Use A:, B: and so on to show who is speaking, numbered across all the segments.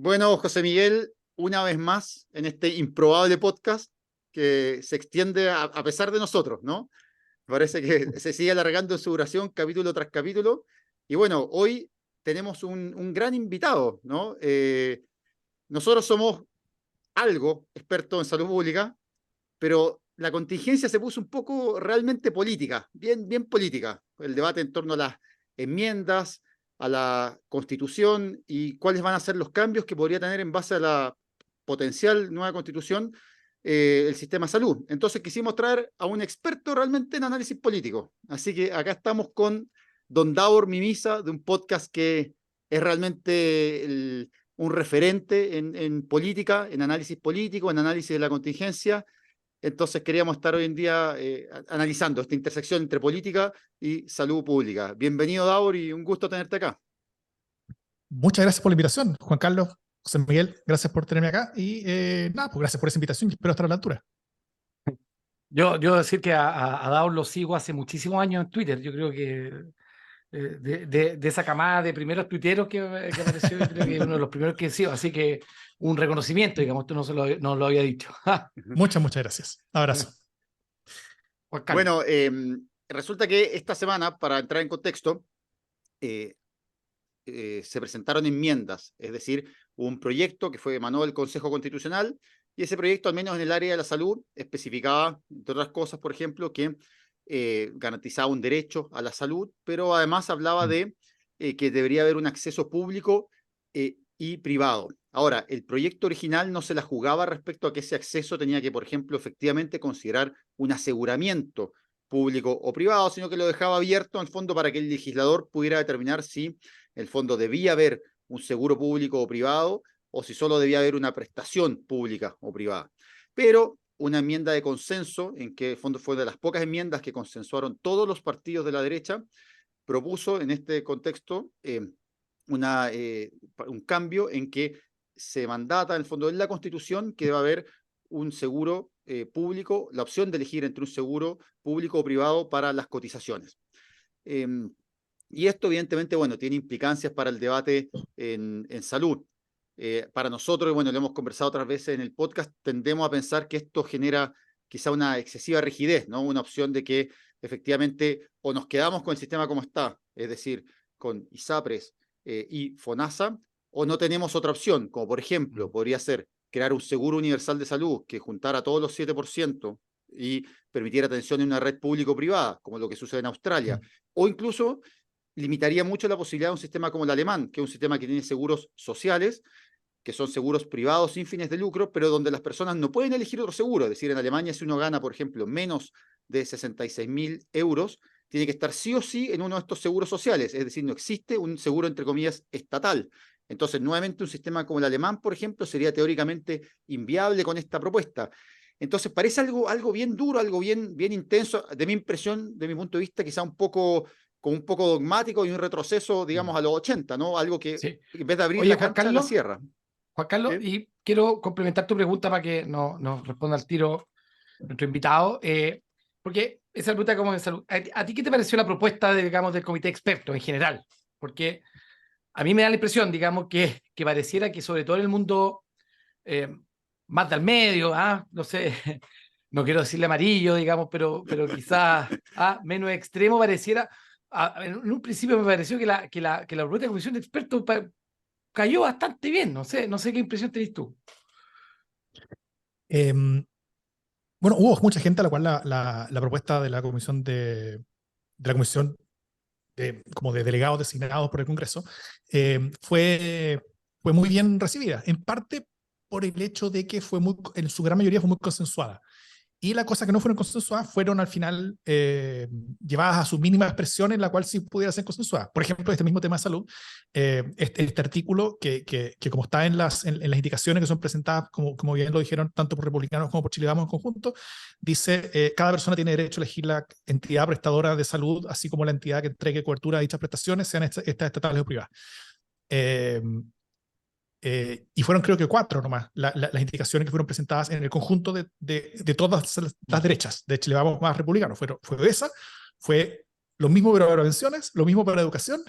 A: Bueno, José Miguel, una vez más en este improbable podcast que se extiende a pesar de nosotros, ¿no? Parece que se sigue alargando en su duración capítulo tras capítulo. Y bueno, hoy tenemos un gran invitado, ¿no? Nosotros somos algo expertos en salud pública, pero la contingencia se puso un poco realmente política, bien política. El debate en torno a las enmiendas, a la Constitución y cuáles van a ser los cambios que podría tener en base a la potencial nueva Constitución el sistema de salud. Entonces quisimos traer a un experto realmente en análisis político. Así que acá estamos con don Davor Mimisa, de un podcast que es realmente un referente en política, en análisis político, en análisis de la contingencia. Entonces queríamos estar hoy en día analizando esta intersección entre política y salud pública. Bienvenido, Davor, y un gusto tenerte acá.
B: Muchas gracias por la invitación, Juan Carlos, José Miguel, gracias por tenerme acá y nada, pues gracias por esa invitación y espero estar a la altura.
C: Yo decir que a Davor lo sigo hace muchísimos años en Twitter. Yo creo que de esa camada de primeros tuiteros que apareció, yo creo que es uno de los primeros que he sido. Así que un reconocimiento, digamos, tú no lo había dicho.
B: Muchas gracias. Abrazo.
C: Juan Carlos.
A: Bueno, resulta que esta semana, para entrar en contexto, se presentaron enmiendas, es decir, un proyecto que fue emanó del Consejo Constitucional, y ese proyecto, al menos en el área de la salud, especificaba, entre otras cosas, por ejemplo, que garantizaba un derecho a la salud, pero además hablaba de que debería haber un acceso público y privado. Ahora, el proyecto original no se la jugaba respecto a que ese acceso tenía que, por ejemplo, efectivamente considerar un aseguramiento público o privado, sino que lo dejaba abierto en el fondo para que el legislador pudiera determinar si en el fondo debía haber un seguro público o privado o si solo debía haber una prestación pública o privada. Pero una enmienda de consenso, en que en el fondo fue de las pocas enmiendas que consensuaron todos los partidos de la derecha, propuso en este contexto un cambio en que se mandata en el fondo en la Constitución que debe haber un seguro público, la opción de elegir entre un seguro público o privado para las cotizaciones. Y esto evidentemente, bueno, tiene implicancias para el debate en salud. Para nosotros, bueno, lo hemos conversado otras veces en el podcast, tendemos a pensar que esto genera quizá una excesiva rigidez, ¿no? Una opción de que efectivamente o nos quedamos con el sistema como está, es decir, con ISAPRES y FONASA, o no tenemos otra opción, como por ejemplo, podría ser crear un seguro universal de salud que juntara todos los 7% y permitiera atención en una red público-privada, como lo que sucede en Australia, o incluso limitaría mucho la posibilidad de un sistema como el alemán, que es un sistema que tiene seguros sociales, que son seguros privados sin fines de lucro, pero donde las personas no pueden elegir otro seguro. Es decir, en Alemania, si uno gana, por ejemplo, menos de 66.000 euros, tiene que estar sí o sí en uno de estos seguros sociales. Es decir, no existe un seguro, entre comillas, estatal. Entonces, nuevamente, un sistema como el alemán, por ejemplo, sería teóricamente inviable con esta propuesta. Entonces, parece algo bien duro, algo bien intenso. De mi impresión, de mi punto de vista, quizá un poco dogmático y un retroceso, digamos, a los 80, ¿no? Algo que
C: Sí.
A: en vez de abrir
C: Oye,
A: la
C: Juan
A: cancha, la
C: Carlos,
A: cierra.
C: Juan Carlos,
A: ¿Sí?
C: y quiero complementar tu pregunta para que nos responda al tiro nuestro invitado, porque esa pregunta como de salud, ¿a ti qué te pareció la propuesta digamos, del comité experto en general? Porque a mí me da la impresión, digamos, que pareciera que sobre todo en el mundo más del medio, no sé, no quiero decirle amarillo, digamos, pero quizás menos extremo pareciera, en un principio me pareció que la propuesta de comisión de expertos cayó bastante bien, no sé qué impresión tenés tú.
B: Bueno, hubo mucha gente a la cual la propuesta de la comisión como de delegados designados por el Congreso fue muy bien recibida, en parte por el hecho de que en su gran mayoría fue muy consensuada. Y las cosas que no fueron consensuadas fueron al final llevadas a su mínima expresión en la cual sí pudiera ser consensuada. Por ejemplo, este mismo tema de salud, este artículo que como está en las indicaciones que son presentadas, como bien lo dijeron tanto por republicanos como por Chile Vamos en conjunto, dice cada persona tiene derecho a elegir la entidad prestadora de salud, así como la entidad que entregue cobertura a dichas prestaciones, sean estas estatales o privadas. Y fueron creo que 4 nomás las indicaciones que fueron presentadas en el conjunto de todas las derechas. De Chile Vamos más republicano. Fue esa, fue lo mismo para prevenciones, lo mismo para educación,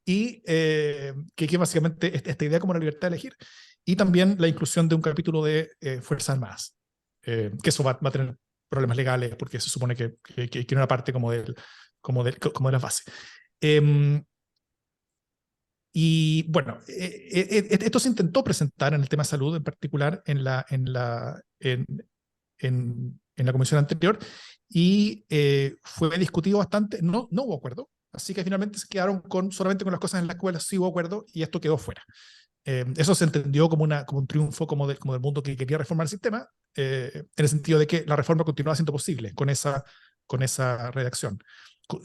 B: y que básicamente esta idea como la libertad de elegir, y también la inclusión de un capítulo de Fuerzas Armadas, que eso va a tener problemas legales, porque se supone que una parte como de las bases. Y bueno, esto se intentó presentar en el tema de salud, en particular en la comisión anterior, y fue discutido bastante. No hubo acuerdo, así que finalmente se quedaron solamente con las cosas en las cuales sí hubo acuerdo, y esto quedó fuera. Eso se entendió como un triunfo como del mundo que quería reformar el sistema, en el sentido de que la reforma continuaba siendo posible con esa redacción.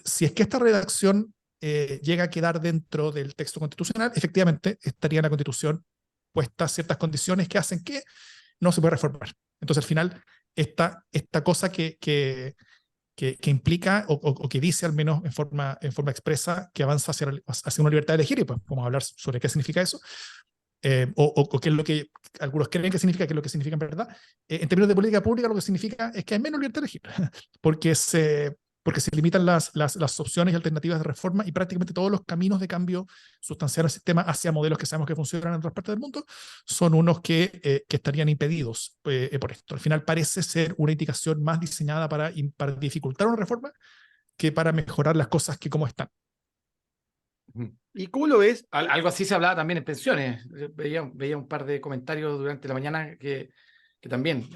B: Si es que esta redacción llega a quedar dentro del texto constitucional, efectivamente estaría en la Constitución puestas ciertas condiciones que hacen que no se pueda reformar. Entonces, al final, esta cosa que implica o que dice, al menos en forma expresa, que avanza hacia una libertad de elegir, y pues vamos a hablar sobre qué significa eso, o qué es lo que algunos creen que significa, qué es lo que significa en verdad. En términos de política pública, lo que significa es que hay menos libertad de elegir, porque se limitan las opciones y alternativas de reforma, y prácticamente todos los caminos de cambio sustancial al sistema hacia modelos que sabemos que funcionan en otras partes del mundo son unos que estarían impedidos por esto. Al final parece ser una indicación más diseñada para dificultar una reforma que para mejorar las cosas que como están.
A: ¿Y cómo lo ves?
C: Algo así se hablaba también en pensiones. Veía un par de comentarios durante la mañana que también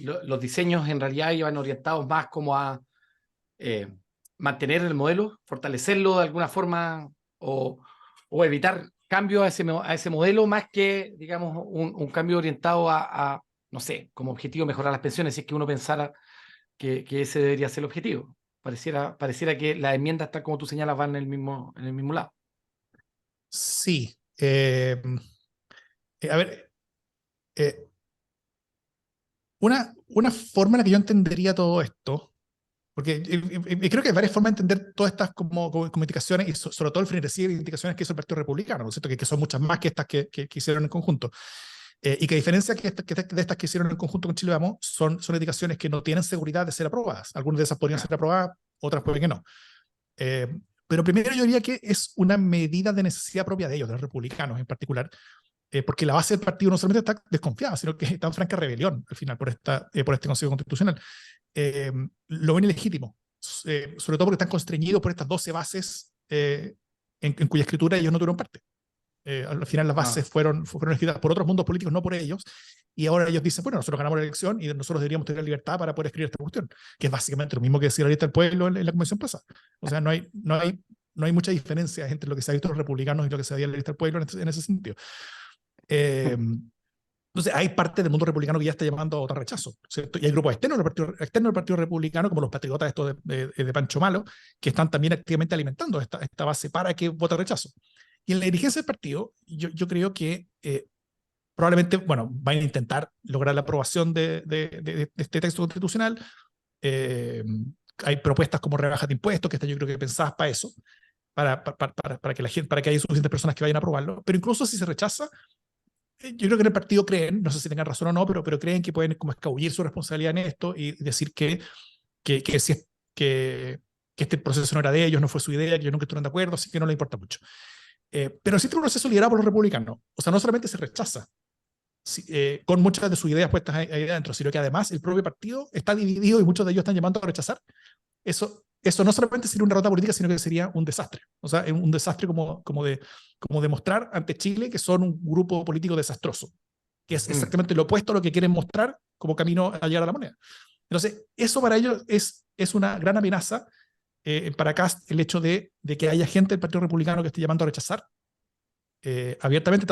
C: los diseños en realidad iban orientados más como a mantener el modelo, fortalecerlo de alguna forma, o evitar cambios a ese modelo, más que, digamos, un cambio orientado a, no sé, como objetivo mejorar las pensiones, si es que uno pensara que ese debería ser el objetivo. Pareciera que las enmiendas, tal como tú señalas, van en el mismo lado.
B: Sí. A ver, una forma en la que yo entendería todo esto, porque creo que hay varias formas de entender todas estas como indicaciones, y sobre todo el frenesí de indicaciones que hizo el Partido Republicano, ¿no es cierto? Que son muchas más que estas que hicieron en conjunto. Y que a diferencia de estas que hicieron en conjunto con Chile Vamos, son indicaciones que no tienen seguridad de ser aprobadas. Algunas de esas podrían ser aprobadas, otras pueden que no. Pero primero yo diría que es una medida de necesidad propia de ellos, de los republicanos en particular, porque la base del partido no solamente está desconfiada, sino que está en franca rebelión al final por este Consejo Constitucional. Lo ven ilegítimo, sobre todo porque están constreñidos por estas 12 bases en cuya escritura ellos no tuvieron parte. Al final las bases fueron escritas por otros mundos políticos, no por ellos, y ahora ellos dicen, bueno, nosotros ganamos la elección y nosotros deberíamos tener la libertad para poder escribir esta cuestión, que es básicamente lo mismo que decía la lista del pueblo en la convención pasada. O sea, no hay mucha diferencia entre lo que se ha visto los republicanos y lo que se había en la lista del pueblo en ese sentido. Entonces, hay parte del mundo republicano que ya está llamando a votar rechazo, ¿cierto? Y hay grupos externos del Partido Republicano, como los patriotas estos de Pancho Malo, que están también activamente alimentando esta base para que vote rechazo. Y en la dirigencia del partido, yo creo que probablemente, bueno, van a intentar lograr la aprobación de este texto constitucional. Hay propuestas como rebajas de impuestos, que están yo creo que pensadas para eso, para que haya suficientes personas que vayan a aprobarlo. Pero incluso si se rechaza, yo creo que en el partido creen, no sé si tengan razón o no, pero creen que pueden como escabullir su responsabilidad en esto y decir que este proceso no era de ellos, no fue su idea, que ellos nunca estuvieron de acuerdo, así que no les importa mucho. Pero existe un proceso liderado por los republicanos. O sea, no solamente se rechaza con muchas de sus ideas puestas ahí adentro, sino que además el propio partido está dividido y muchos de ellos están llamando a rechazar. Eso no solamente sería una derrota política, sino que sería un desastre. O sea, un desastre como demostrar ante Chile que son un grupo político desastroso, que es exactamente lo opuesto a lo que quieren mostrar como camino a llegar a la moneda. Entonces, eso para ellos es una gran amenaza para Kast, el hecho de que haya gente del Partido Republicano que esté llamando a rechazar abiertamente.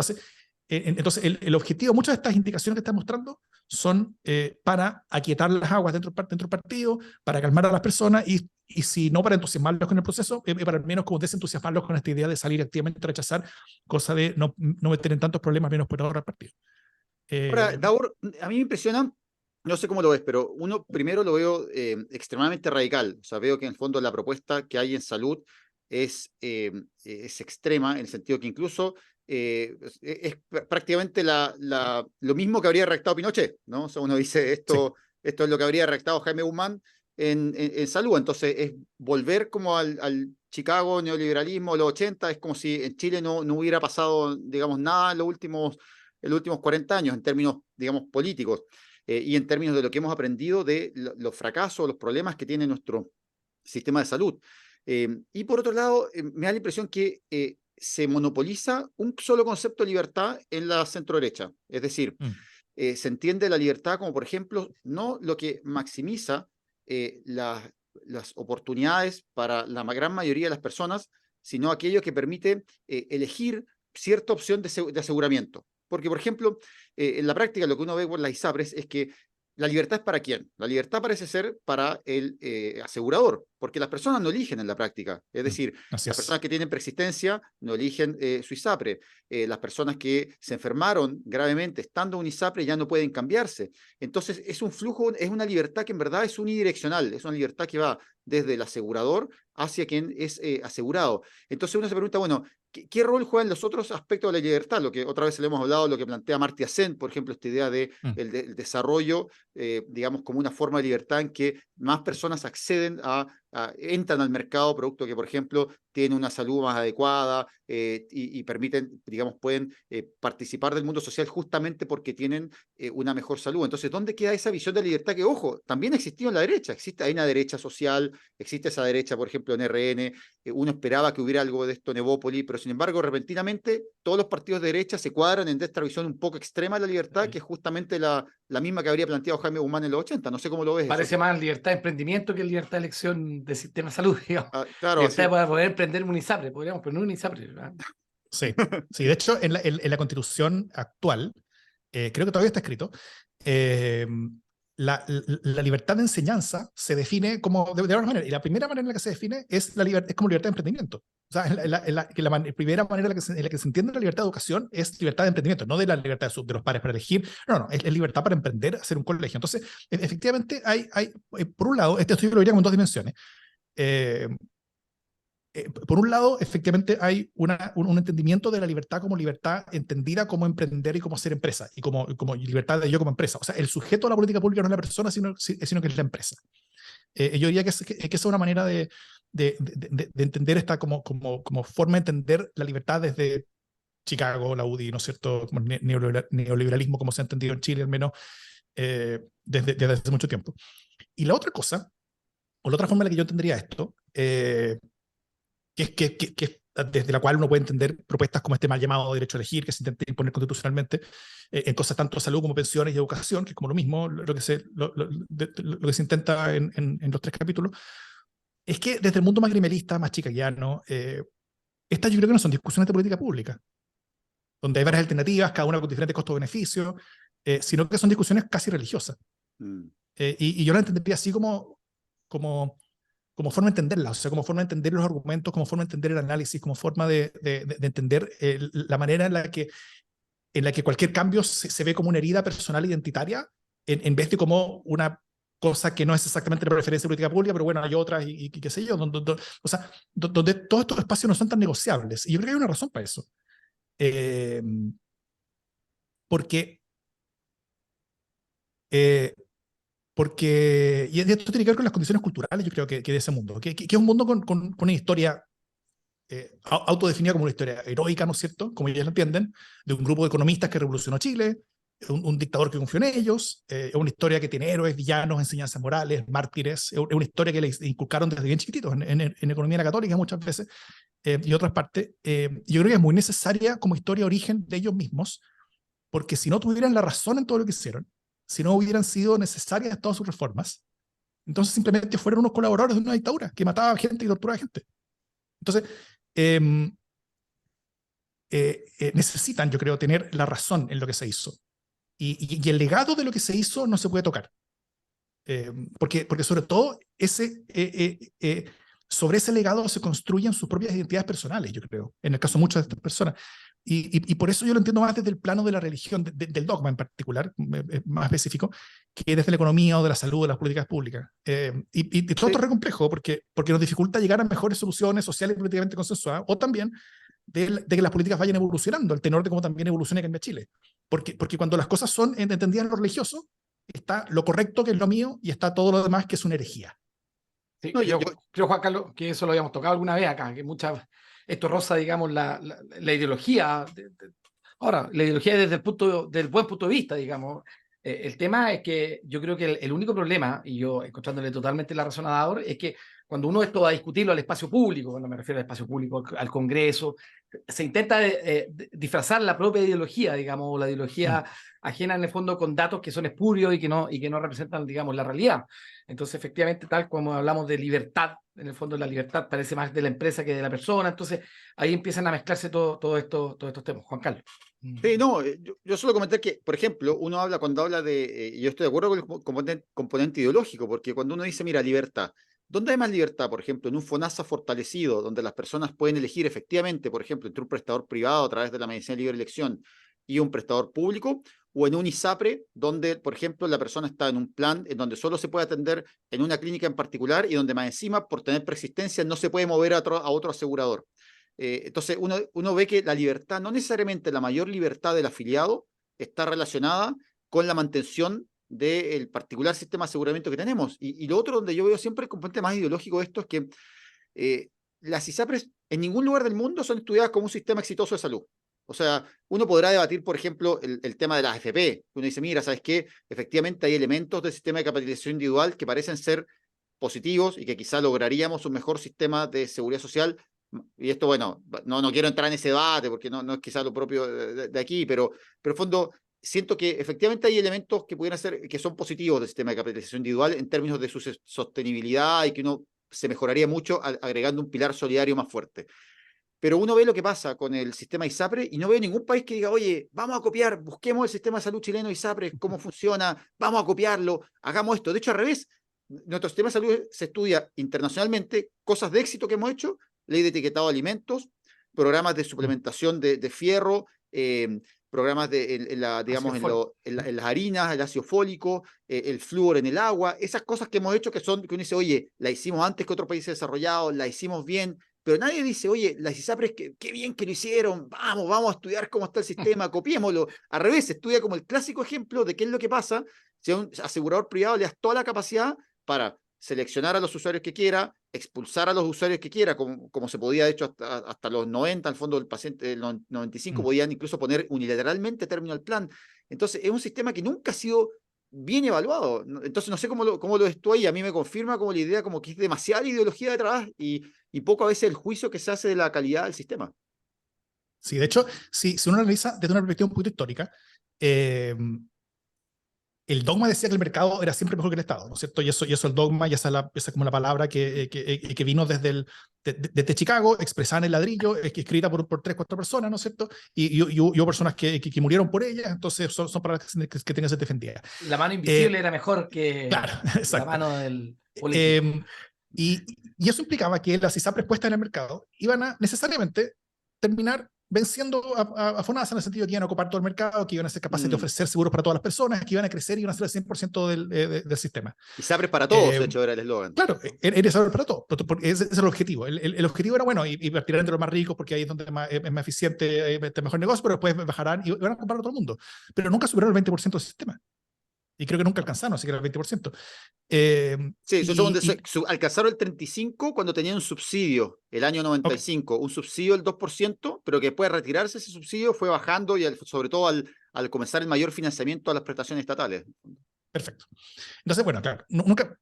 B: Entonces el objetivo, muchas de estas indicaciones que están mostrando son para aquietar las aguas dentro del partido, para calmar a las personas y si no para entusiasmarlos con el proceso, para al menos como desentusiasmarlos con esta idea de salir activamente a rechazar, cosa de no meter en tantos problemas menos por ahora al partido.
A: Ahora, Davor, a mí me impresiona, no sé cómo lo ves, pero uno primero lo veo extremadamente radical. O sea, veo que en el fondo la propuesta que hay en salud es extrema, en el sentido que incluso es prácticamente lo mismo que habría redactado Pinochet, ¿no? O sea, uno dice, esto es lo que habría redactado Jaime Guzmán, en salud. Entonces, es volver como al Chicago neoliberalismo de los 80, es como si en Chile no hubiera pasado, digamos, nada en los últimos 40 años, en términos, digamos, políticos, y en términos de lo que hemos aprendido de los fracasos, los problemas que tiene nuestro sistema de salud. Y por otro lado, me da la impresión que se monopoliza un solo concepto de libertad en la centro-derecha. Es decir, se entiende la libertad como, por ejemplo, no lo que maximiza las oportunidades para la gran mayoría de las personas, sino aquello que permite elegir cierta opción de aseguramiento. Porque, por ejemplo, en la práctica lo que uno ve por las ISAPRES es que la libertad es para quién. La libertad parece ser para el asegurador, porque las personas no eligen en la práctica. Es decir, las personas que tienen preexistencia no eligen su ISAPRE. Las personas que se enfermaron gravemente estando en un ISAPRE ya no pueden cambiarse. Entonces, es un flujo, es una libertad que en verdad es unidireccional, es una libertad que va desde el asegurador hacia quien es asegurado. Entonces uno se pregunta, bueno, ¿qué rol juegan los otros aspectos de la libertad? Lo que otra vez le hemos hablado, lo que plantea Amartya Sen, por ejemplo, esta idea de el desarrollo, digamos, como una forma de libertad en que más personas acceden entran al mercado, producto que, por ejemplo, tienen una salud más adecuada y permiten, digamos, pueden participar del mundo social justamente porque tienen una mejor salud. Entonces, ¿dónde queda esa visión de libertad que, ojo, también existió en la derecha? Hay una derecha social, existe esa derecha, por ejemplo, en RN, uno esperaba que hubiera algo de esto en Evópoli, pero sin embargo, repentinamente, todos los partidos de derecha se cuadran en esta visión un poco extrema de la libertad, que es justamente la misma que habría planteado Jaime Guzmán en los 80. No sé cómo lo ves.
C: Parece más libertad de emprendimiento que libertad de elección de sistema de salud, digamos.
A: Claro,
C: libertad de poder emprender un ISAPRE, podríamos poner un ISAPRE, ¿verdad?
B: Sí, de hecho, en la Constitución actual, creo que todavía está escrito, la libertad de enseñanza se define como de varias maneras. Y la primera manera en la que se define es como libertad de emprendimiento. O sea, la primera manera en la que se entiende la libertad de educación es libertad de emprendimiento, no de la libertad de los padres para elegir. No, es libertad para emprender, hacer un colegio. Entonces, efectivamente, hay por un lado, este estudio lo diría como en dos dimensiones. Por un lado, efectivamente hay un entendimiento de la libertad como libertad entendida como emprender y como hacer empresa, y como libertad de yo como empresa. O sea, el sujeto de la política pública no es la persona, sino que es la empresa. Yo diría que esa es una manera de entender esta como forma de entender la libertad desde Chicago, la UDI, ¿no es cierto? Como neoliberalismo, como se ha entendido en Chile, al menos desde hace mucho tiempo. Y la otra cosa, o la otra forma en la que yo entendería esto, que desde la cual uno puede entender propuestas como este mal llamado derecho a elegir, que se intenta imponer constitucionalmente en cosas tanto de salud como pensiones y educación, que es como lo mismo, lo que se intenta en los tres capítulos, es que desde el mundo más grimelista, más chicaguiano, estas yo creo que no son discusiones de política pública, donde hay varias alternativas, cada una con diferentes costos-beneficios, sino que son discusiones casi religiosas. Y yo la entendería así como forma de entenderla, o sea, como forma de entender los argumentos, como forma de entender el análisis, como forma de entender la manera en la que cualquier cambio se ve como una herida personal identitaria, en vez de como una cosa que no es exactamente la preferencia de política pública, pero bueno, hay otras y qué sé yo, o sea, donde todos estos espacios no son tan negociables. Y yo creo que hay una razón para eso. Porque y esto tiene que ver con las condiciones culturales, yo creo que de ese mundo, que es un mundo con una historia autodefinida como una historia heroica, ¿no es cierto? Como ellos lo entienden, de un grupo de economistas que revolucionó Chile, un dictador que confió en ellos, es una historia que tiene héroes, villanos, enseñanzas morales, mártires, es una historia que les inculcaron desde bien chiquititos en economía católica muchas veces, y otras partes. Yo creo que es muy necesaria como historia origen de ellos mismos, porque si no tuvieran la razón en todo lo que hicieron, si no hubieran sido necesarias todas sus reformas, entonces simplemente fueron unos colaboradores de una dictadura que mataba gente y torturaba gente. Entonces, necesitan, yo creo, tener la razón en lo que se hizo. Y el legado de lo que se hizo no se puede tocar. Porque sobre todo sobre ese legado se construyen sus propias identidades personales, yo creo, en el caso de muchas de estas personas. Y por eso yo lo entiendo más desde el plano de la religión, del dogma en particular, más específico, que desde la economía o de la salud, de las políticas públicas. Y todo esto es re complejo porque nos dificulta llegar a mejores soluciones sociales y políticamente consensuadas, o también de que las políticas vayan evolucionando, al tenor de cómo también evoluciona y cambia Chile. Porque cuando las cosas son entendidas en lo religioso, está lo correcto, que es lo mío, y está todo lo demás, que es una herejía.
C: Sí,
A: No,
C: creo, Juan Carlos, que eso lo habíamos tocado alguna vez acá, que esto roza, digamos, la ideología. Ahora, la ideología desde del buen punto de vista, digamos. El tema es que yo creo que el único problema, y yo encontrándole totalmente la razón a Dador, es que cuando uno esto va a discutirlo al espacio público, cuando me refiero al espacio público, al Congreso, se intenta disfrazar la propia ideología, digamos, o la ideología ajena en el fondo con datos que son espurios y que no representan, digamos, la realidad. Entonces, efectivamente, tal como hablamos de libertad, en el fondo la libertad parece más de la empresa que de la persona, entonces ahí empiezan a mezclarse todos estos temas. Juan Carlos.
A: Sí, no, yo solo comentar que, por ejemplo, cuando habla de, yo estoy de acuerdo con el componente ideológico, porque cuando uno dice, mira, libertad, ¿dónde hay más libertad? Por ejemplo, en un FONASA fortalecido, donde las personas pueden elegir efectivamente, por ejemplo, entre un prestador privado a través de la medicina de libre elección y un prestador público, o en un ISAPRE, donde, por ejemplo, la persona está en un plan en donde solo se puede atender en una clínica en particular y donde más encima, por tener preexistencia, no se puede mover a otro asegurador. Entonces, uno ve que la libertad, no necesariamente la mayor libertad del afiliado, está relacionada con la mantención del particular sistema de aseguramiento que tenemos. Y lo otro donde yo veo siempre el componente más ideológico de esto es que las ISAPRES en ningún lugar del mundo son estudiadas como un sistema exitoso de salud. O sea, uno podrá debatir, por ejemplo, el tema de las AFP. Uno dice, mira, ¿sabes qué? Efectivamente hay elementos del sistema de capitalización individual que parecen ser positivos y que quizá lograríamos un mejor sistema de seguridad social. Y esto, bueno, no quiero entrar en ese debate porque no es quizá lo propio de aquí, pero en fondo siento que efectivamente hay elementos que pudieran ser, que son positivos del sistema de capitalización individual en términos de su sostenibilidad y que uno se mejoraría mucho agregando un pilar solidario más fuerte. Pero uno ve lo que pasa con el sistema ISAPRE y no veo ningún país que diga, oye, vamos a copiar, busquemos el sistema de salud chileno ISAPRE, cómo funciona, vamos a copiarlo, hagamos esto. De hecho, al revés, nuestro sistema de salud se estudia internacionalmente, cosas de éxito que hemos hecho, ley de etiquetado de alimentos, programas de suplementación de fierro, programas digamos, en las harinas, el ácido fólico, el flúor en el agua, esas cosas que hemos hecho que uno dice, oye, la hicimos antes que otros países desarrollados, la hicimos bien, pero nadie dice, oye, las ISAPRES, qué bien que lo hicieron, vamos a estudiar cómo está el sistema, copiémoslo. Al revés, se estudia como el clásico ejemplo de qué es lo que pasa si a un asegurador privado le das toda la capacidad para seleccionar a los usuarios que quiera, expulsar a los usuarios que quiera, como se podía, de hecho, hasta los 90, al fondo del paciente, del 95, podían incluso poner unilateralmente término al plan. Entonces, es un sistema que nunca ha sido bien evaluado. Entonces, no sé cómo lo ves tú ahí. A mí me confirma como la idea como que es demasiada ideología detrás y poco a veces el juicio que se hace de la calidad del sistema.
B: Sí, de hecho, si uno analiza desde una perspectiva un poquito histórica, el dogma decía que el mercado era siempre mejor que el Estado, ¿no es cierto? Y eso el dogma, y esa es como la palabra que vino desde Chicago, expresada en el ladrillo, escrita por 3-4 personas, ¿no es cierto? Y hubo personas que murieron por ella, entonces son palabras que tienen que ser defendidas.
C: La mano invisible era mejor que
B: claro,
C: la mano del político.
B: Y eso implicaba que las ISAPRES puestas en el mercado iban a necesariamente terminar venciendo a FONASA en el sentido de que iban a ocupar todo el mercado, que iban a ser capaces de ofrecer seguros para todas las personas, que iban a crecer y iban a ser el 100% del sistema.
A: ISAPRES para todos, de hecho, era el eslogan.
B: Claro, era ISAPRES para todos, ese es el objetivo. El objetivo era, bueno, y partirán entre los más ricos porque ahí es donde es más eficiente, es mejor negocio, pero después bajarán y van a comprar a todo el mundo. Pero nunca superaron el 20% del sistema. Y creo que nunca alcanzaron, así que era el 20%.
A: Sí, alcanzaron el 35% cuando tenían un subsidio, el año 95, okay. Un subsidio del 2%, pero que después de retirarse ese subsidio fue bajando y sobre todo al comenzar el mayor financiamiento a las prestaciones estatales.
B: Perfecto. Entonces, bueno, claro, nunca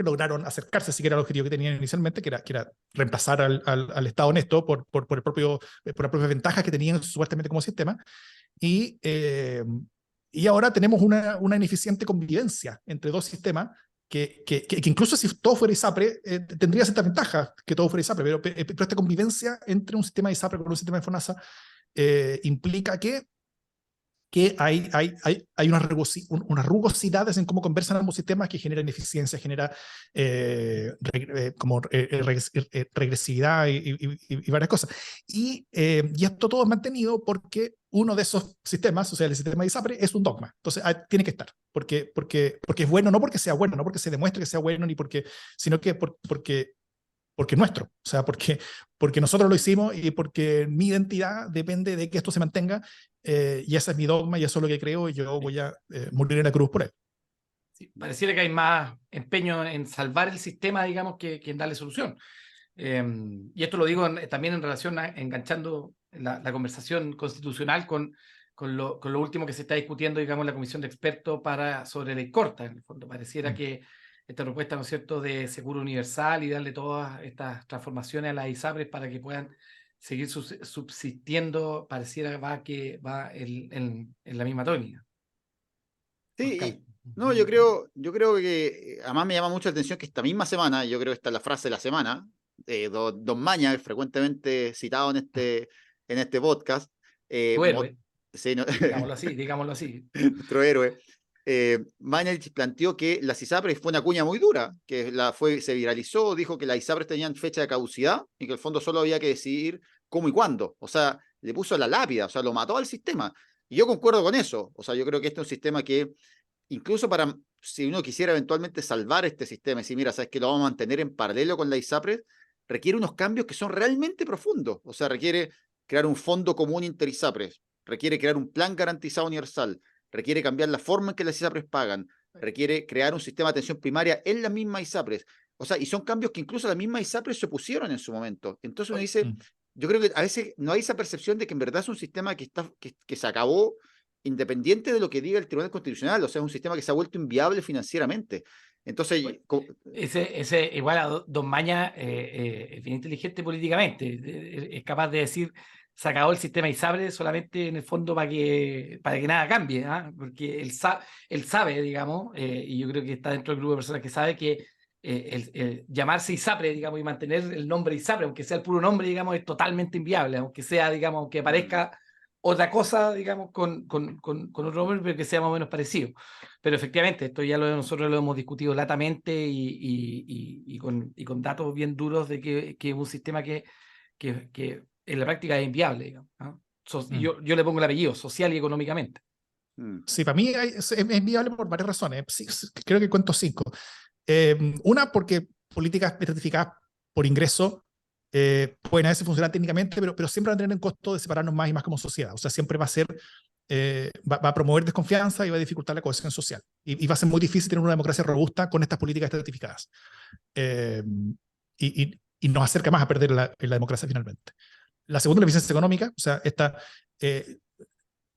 B: lograron acercarse siquiera al objetivo que tenían inicialmente, que era reemplazar al Estado honesto por las propias ventajas que tenían supuestamente como sistema. Y ahora tenemos una ineficiente convivencia entre dos sistemas que incluso si todo fuera ISAPRE, tendría ciertas ventajas que todo fuera ISAPRE, pero esta convivencia entre un sistema de ISAPRE con un sistema de FONASA implica que hay unas rugosidades en cómo conversan ambos sistemas que generan ineficiencia, genera regresividad y varias cosas. Y esto todo es mantenido porque uno de esos sistemas, o sea, el sistema de ISAPRE, es un dogma. Entonces, tiene que estar. Porque es bueno, no porque sea bueno, no porque se demuestre que sea bueno, sino que porque es nuestro, o sea, porque nosotros lo hicimos y porque mi identidad depende de que esto se mantenga, y ese es mi dogma y eso es lo que creo y yo voy a morir en la cruz por él.
C: Sí, pareciera que hay más empeño en salvar el sistema, digamos, que en darle solución. Y esto lo digo también en relación enganchando la conversación constitucional con lo último que se está discutiendo, digamos, en la comisión de expertos sobre ley corta. En el fondo, pareciera que esta propuesta, ¿no es cierto?, de seguro universal y darle todas estas transformaciones a las ISAPRES para que puedan seguir subsistiendo, pareciera que va en la misma tónica.
A: Sí, no, yo creo que además me llama mucho la atención que esta misma semana, yo creo que esta es la frase de la semana, Don Maña, frecuentemente citado en este podcast,
C: Tu héroe,
A: sí,
C: digámoslo así.
A: nuestro héroe, Mañalich planteó que las ISAPRES fue una cuña muy dura, que se viralizó, dijo que las ISAPRES tenían fecha de caducidad y que el fondo solo había que decidir cómo y cuándo. O sea, le puso la lápida, o sea, lo mató al sistema. Y yo concuerdo con eso. O sea, yo creo que este es un sistema que, incluso si uno quisiera eventualmente salvar este sistema y decir, mira, sabes que lo vamos a mantener en paralelo con la ISAPRES, requiere unos cambios que son realmente profundos. O sea, requiere crear un fondo común inter-ISAPRES, requiere crear un plan garantizado universal, requiere cambiar la forma en que las ISAPRES pagan, requiere crear un sistema de atención primaria en las mismas ISAPRES. O sea, y son cambios que incluso las mismas ISAPRES se opusieron en su momento. Entonces uno dice, yo creo que a veces no hay esa percepción de que en verdad es un sistema que se acabó independiente de lo que diga el Tribunal Constitucional. O sea, es un sistema que se ha vuelto inviable financieramente. Entonces,
C: igual a Don Maña es bien inteligente políticamente, es capaz de decir, se acabó el sistema ISAPRE solamente en el fondo para que nada cambie, ¿eh? Porque él sabe, digamos, y yo creo que está dentro del grupo de personas que sabe que el llamarse ISAPRE, digamos, y mantener el nombre ISAPRE, aunque sea el puro nombre, digamos, es totalmente inviable, aunque sea, digamos, aunque parezca otra cosa, digamos, con otro nombre, pero que sea más o menos parecido. Pero efectivamente, esto ya nosotros lo hemos discutido latamente y con datos bien duros de que es un sistema que en la práctica es inviable, digamos, ¿no? Y yo le pongo el apellido, social y económicamente.
B: Sí, para mí es inviable por varias razones. Sí, creo que cuento 5. Una, porque políticas estratificadas por ingreso pueden a veces funcionar técnicamente, pero siempre van a tener un costo de separarnos más y más como sociedad. O sea, siempre va a ser, va a promover desconfianza y va a dificultar la cohesión social. Y va a ser muy difícil tener una democracia robusta con estas políticas estratificadas. Y nos acerca más a perder la democracia finalmente. La segunda, la eficiencia económica. O sea,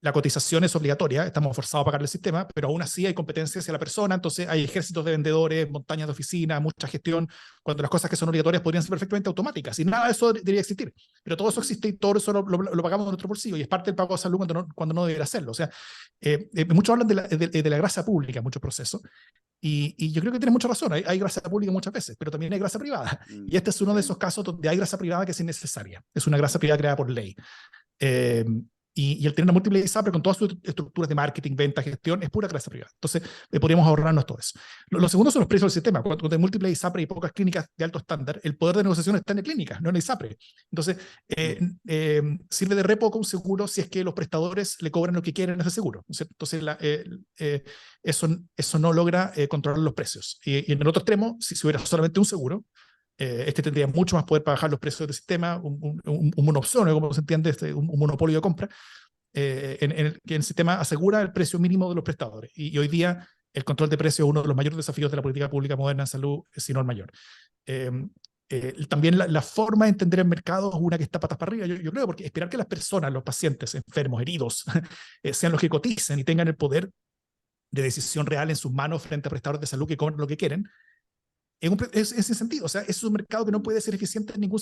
B: la cotización es obligatoria, estamos forzados a pagar el sistema, pero aún así hay competencia hacia la persona, entonces hay ejércitos de vendedores, montañas de oficina, mucha gestión, cuando las cosas que son obligatorias podrían ser perfectamente automáticas, y nada de eso debería existir. Pero todo eso existe y todo eso lo pagamos de nuestro bolsillo, y es parte del pago de salud cuando no debería hacerlo. O sea, muchos hablan de la grasa pública en muchos procesos, y yo creo que tiene mucha razón, hay grasa pública muchas veces, pero también hay grasa privada, y este es uno de esos casos donde hay grasa privada que es innecesaria, es una grasa privada creada por ley. Y el tener una múltiple ISAPRE con todas sus estructuras de marketing, venta, gestión, es pura grasa privada. Entonces, podríamos ahorrarnos todo eso. Lo segundo son los precios del sistema. Cuando hay múltiple ISAPRE y pocas clínicas de alto estándar, el poder de negociación está en la clínica, no en la ISAPRE. Entonces, sirve de re poco un seguro si es que los prestadores le cobran lo que quieren a ese seguro, ¿no es cierto? Entonces, eso no logra controlar los precios. Y en el otro extremo, si hubiera solamente un seguro, este tendría mucho más poder para bajar los precios del sistema, un monopolio, como se entiende, un monopolio de compra, que el sistema asegura el precio mínimo de los prestadores. Y hoy día el control de precios es uno de los mayores desafíos de la política pública moderna en salud, si no el mayor. También la forma de entender el mercado es una que está patas para arriba, yo creo, porque esperar que las personas, los pacientes enfermos, heridos, sean los que coticen y tengan el poder de decisión real en sus manos frente a prestadores de salud que cobran lo que quieren, es ese sentido. O sea, es un mercado que no puede ser eficiente en ningún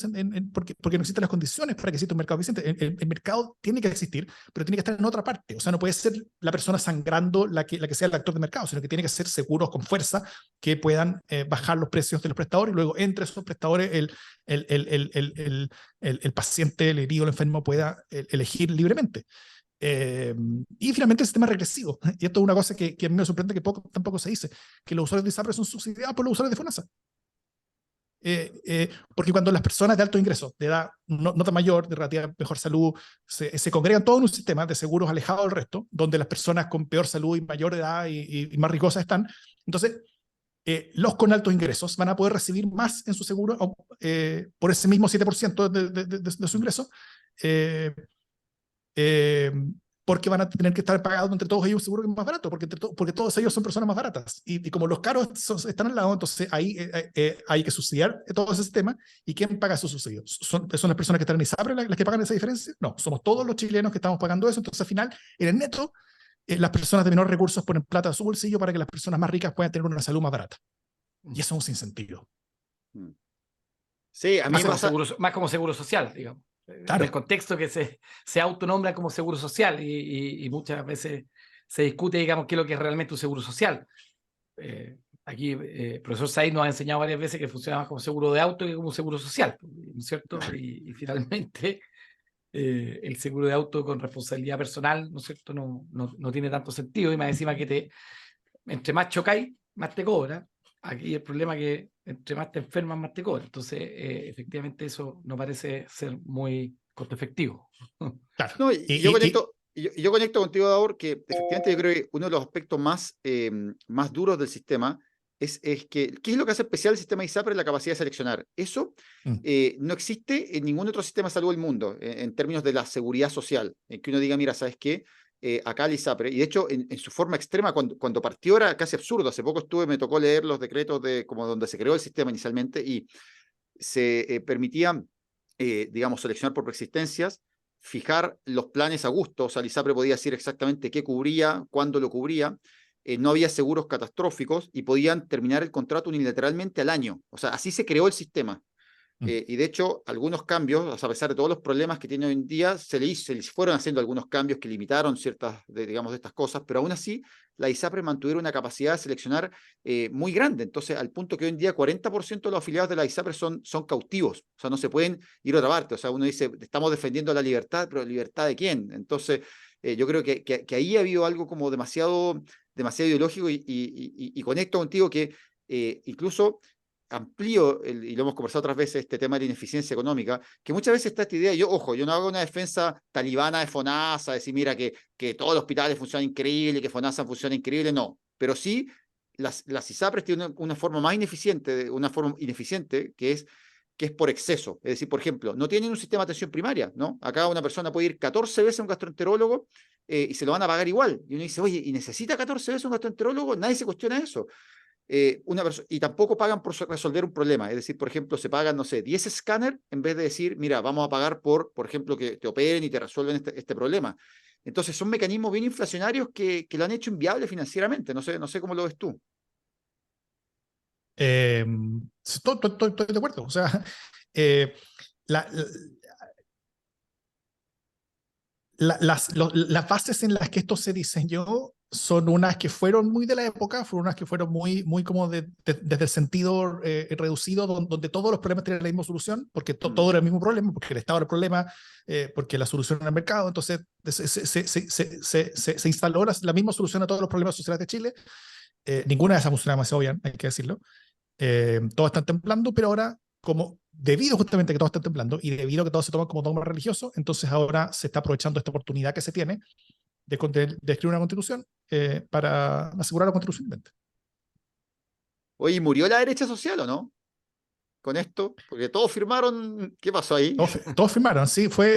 B: porque no existen las condiciones para que exista un mercado eficiente. El mercado tiene que existir, pero tiene que estar en otra parte. O sea, no puede ser la persona sangrando la que sea el actor de mercado, sino que tiene que ser seguros con fuerza que puedan bajar los precios de los prestadores, y luego entre esos prestadores el paciente, el herido, el enfermo pueda elegir libremente. Y finalmente el sistema regresivo, y esto es una cosa que a mí me sorprende que tampoco se dice, que los usuarios de ISAPRE son subsidiados por los usuarios de FONASA. Porque cuando las personas de alto ingreso, de edad no tan mayor, de relativa mejor salud, se congregan todos en un sistema de seguros alejado del resto, donde las personas con peor salud y mayor edad y más ricosas están, entonces los con altos ingresos van a poder recibir más en su seguro por ese mismo 7% de su ingreso, porque van a tener que estar pagados entre todos ellos un seguro que es más barato, porque todos ellos son personas más baratas. Y como los caros están al lado, entonces ahí hay que subsidiar todo ese sistema. ¿Y quién paga esos subsidios? ¿Son las personas que están en ISAPRE las que pagan esa diferencia? No, somos todos los chilenos que estamos pagando eso. Entonces al final, en el neto, las personas de menores recursos ponen plata a su bolsillo para que las personas más ricas puedan tener una salud más barata. Y eso es un sinsentido.
A: Sí, a mí
C: más como seguro social, digamos.
B: Claro.
C: En el contexto que se autonombra como seguro social y muchas veces se discute, digamos, qué es lo que es realmente un seguro social. Aquí el profesor Said nos ha enseñado varias veces que funciona más como seguro de auto que como seguro social, ¿no es cierto? Y finalmente el seguro de auto con responsabilidad personal, ¿no es cierto? No tiene tanto sentido, y más encima que entre más chocáis, más te cobra. Aquí el problema es que entre más te enfermas, más te cobra. Entonces, efectivamente, eso no parece ser muy costo efectivo.
B: Claro.
A: No, yo conecto contigo, Davor, que efectivamente yo creo que uno de los aspectos más duros del sistema es que, ¿qué es lo que hace especial el sistema ISAPRE? La capacidad de seleccionar. Eso no existe en ningún otro sistema de salud del mundo, en términos de la seguridad social, en que uno diga, mira, ¿sabes qué? Acá el ISAPRE, y de hecho en su forma extrema, cuando partió era casi absurdo. Hace poco me tocó leer los decretos de como donde se creó el sistema inicialmente, y se permitía, digamos, seleccionar por preexistencias, fijar los planes a gusto. O sea, el ISAPRE podía decir exactamente qué cubría, cuándo lo cubría, no había seguros catastróficos y podían terminar el contrato unilateralmente al año. O sea, así se creó el sistema. Y de hecho, algunos cambios, o sea, a pesar de todos los problemas que tiene hoy en día, se le fueron haciendo algunos cambios que limitaron ciertas, digamos, de estas cosas, pero aún así, la ISAPRE mantuvieron una capacidad de seleccionar muy grande. Entonces, al punto que hoy en día 40% de los afiliados de la ISAPRE son cautivos, o sea, no se pueden ir a otra parte. O sea, uno dice, estamos defendiendo la libertad, pero ¿libertad de quién? Entonces, yo creo que ahí ha habido algo como demasiado ideológico, y conecto contigo que incluso amplío, y lo hemos conversado otras veces, este tema de la ineficiencia económica, que muchas veces está esta idea. Yo no hago una defensa talibana de FONASA, decir, mira, que todos los hospitales funcionan increíble, que FONASA funciona increíble, no, pero sí las ISAPRES tienen una forma más ineficiente, que es por exceso. Es decir, por ejemplo, no tienen un sistema de atención primaria, ¿no? Acá una persona puede ir 14 veces a un gastroenterólogo y se lo van a pagar igual. Y uno dice, oye, ¿y necesita 14 veces un gastroenterólogo? Nadie se cuestiona eso. Y tampoco pagan por resolver un problema. Es decir, por ejemplo, se pagan, no sé, 10 escáner en vez de decir, mira, vamos a pagar por ejemplo, que te operen y te resuelven este problema. Entonces, son mecanismos bien inflacionarios que lo han hecho inviable financieramente. No sé cómo lo ves tú.
B: Estoy de acuerdo. O sea, las bases en las que esto se diseñó son unas que fueron muy de la época, fueron unas que fueron muy como desde el sentido reducido, donde todos los problemas tenían la misma solución, porque todo era el mismo problema, porque el Estado era el problema, porque la solución era el mercado. Entonces se instaló la misma solución a todos los problemas sociales de Chile. Ninguna de esas funcionaba demasiado bien, hay que decirlo. Todos están temblando, pero ahora, como debido justamente a que todos están temblando y debido a que todo se toma como dogma religioso, entonces ahora se está aprovechando esta oportunidad que se tiene de escribir una constitución para asegurar la constitución.
A: Oye, ¿murió la derecha social o no? Con esto, porque todos firmaron. ¿Qué pasó ahí?
B: Todos firmaron, sí, fue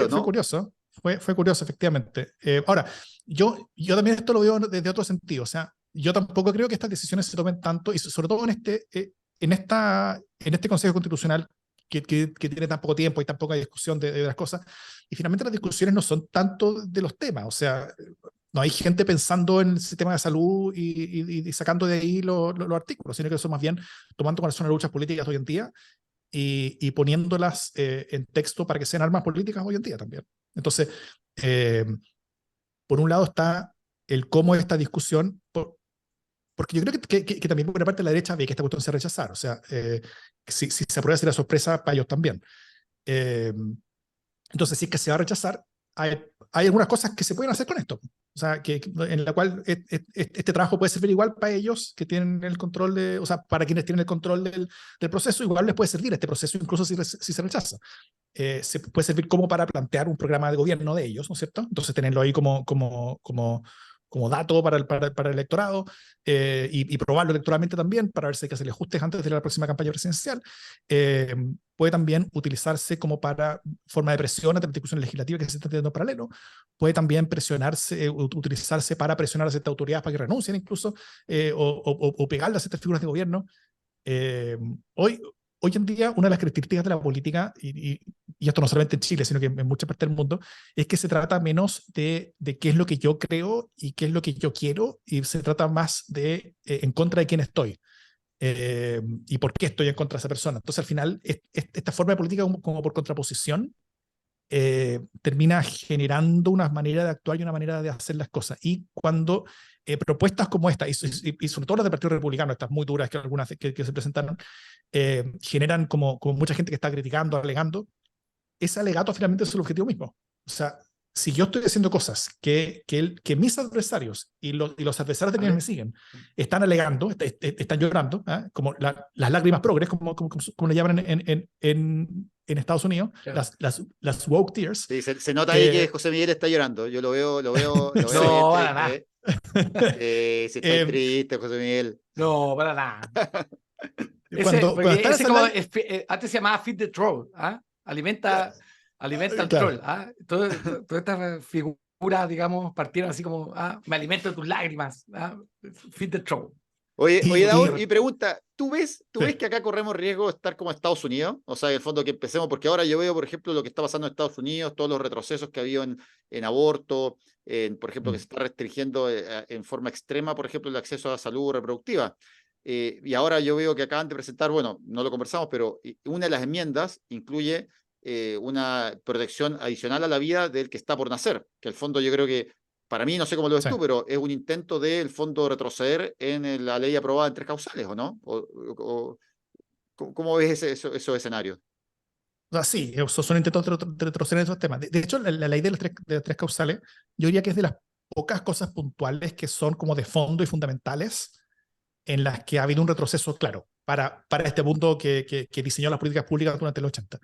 A: ¿no?
B: curioso. Fue curioso, efectivamente. Ahora, yo también esto lo veo desde otro sentido. O sea, yo tampoco creo que estas decisiones se tomen tanto, y sobre todo en este Consejo Constitucional que tiene tan poco tiempo y tan poca discusión de las cosas. Y finalmente las discusiones no son tanto de los temas. O sea, no hay gente pensando en el sistema de salud y sacando de ahí los artículos, sino que son más bien tomando cuáles son las luchas políticas hoy en día y poniéndolas en texto para que sean armas políticas hoy en día también. Entonces, por un lado está el cómo esta discusión, porque yo creo que también por una parte de la derecha ve que esta cuestión se va a rechazar. O sea, si se aprueba, será sorpresa para ellos también. Entonces, si es que se va a rechazar, hay algunas cosas que se pueden hacer con esto. O sea, en la cual este trabajo puede servir igual para ellos que tienen el control o sea, para quienes tienen el control del proceso, igual les puede servir este proceso, incluso si se rechaza. Se puede servir como para plantear un programa de gobierno de ellos, ¿no es cierto? Entonces tenerlo ahí como como dato para el electorado, y probarlo electoralmente también para ver si hay que hacerle ajustes antes de la próxima campaña presidencial. Puede también utilizarse como para forma de presión ante la discusión legislativa que se está teniendo en paralelo. Puede también utilizarse para presionar a ciertas autoridades para que renuncien incluso, o pegarle a ciertas figuras de gobierno. Eh, hoy, Hoy en día, una de las características de la política, y esto no solamente en Chile, sino que en muchas partes del mundo, es que se trata menos de qué es lo que yo creo y qué es lo que yo quiero, y se trata más de en contra de quién estoy, y por qué estoy en contra de esa persona. Entonces, al final, esta forma de política como por contraposición termina generando una manera de actuar y una manera de hacer las cosas. Y cuando propuestas como esta, y sobre todo las del Partido Republicano, estas muy duras que algunas que se presentaron, generan como mucha gente que está criticando, alegando, ese alegato finalmente es el objetivo mismo. O sea, si yo estoy haciendo cosas que mis adversarios y los adversarios de quienes me siguen están alegando, están llorando, ¿eh? Como las lágrimas progres, como le llaman en Estados Unidos,
C: Claro.
B: las woke tears.
A: Sí, se nota ahí que José Miguel está llorando. Yo lo veo
C: No, para nada.
A: si está triste, José Miguel.
C: No, para nada.
B: Cuando están
C: Ese como, antes se llamaba Feed the Troll, ¿ah? Alimenta al
B: claro.
C: troll. ¿Ah? Todas estas figuras, digamos, partieron así como, me alimento de tus lágrimas. ¿Ah? Feed the Troll.
A: Oye, Daud,
C: y
A: y pregunta, ¿tú ves
B: Sí.
A: que acá corremos riesgo de estar como Estados Unidos? O sea, en el fondo que empecemos, porque ahora yo veo, por ejemplo, lo que está pasando en Estados Unidos, todos los retrocesos que ha habido en aborto, por ejemplo, que se está restringiendo en forma extrema, por ejemplo, el acceso a la salud reproductiva. Y ahora yo veo que acaban de presentar, bueno, no lo conversamos, pero una de las enmiendas incluye una protección adicional a la vida del que está por nacer, que al fondo yo creo que, para mí, no sé cómo lo ves tú, pero es un intento del fondo retroceder en la ley aprobada en 3 causales, ¿o no? ¿Cómo ves esos escenarios?
B: O sea, sí, esos son intentos de retroceder en esos temas. De hecho, la ley de las tres causales, yo diría que es de las pocas cosas puntuales que son como de fondo y fundamentales en las que ha habido un retroceso claro para este mundo que diseñó las políticas públicas durante los 80.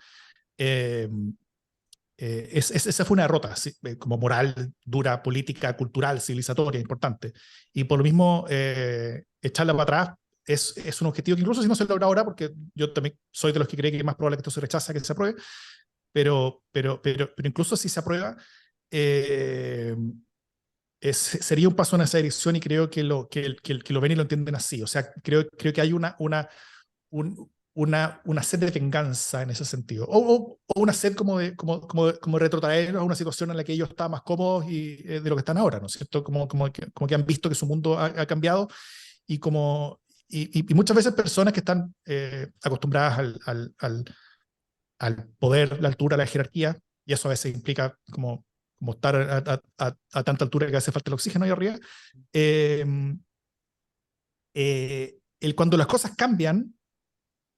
B: Esa fue una derrota como moral, dura, política, cultural, civilizatoria, importante. Y por lo mismo, echarla para atrás es un objetivo que incluso si no se logra ahora, porque yo también soy de los que cree que es más probable que esto se rechaza que se apruebe, pero incluso si se aprueba, sería un paso en esa dirección, y creo que lo ven y lo entienden así. O sea, creo que hay una sed de venganza en ese sentido, o una sed como de retrotraer a una situación en la que ellos estaban más cómodos de lo que están ahora, ¿no es cierto? Como que han visto que su mundo ha cambiado, y muchas veces personas que están acostumbradas al poder, la altura, la jerarquía, y eso a veces implica como estar a tanta altura que hace falta el oxígeno ahí arriba, cuando las cosas cambian,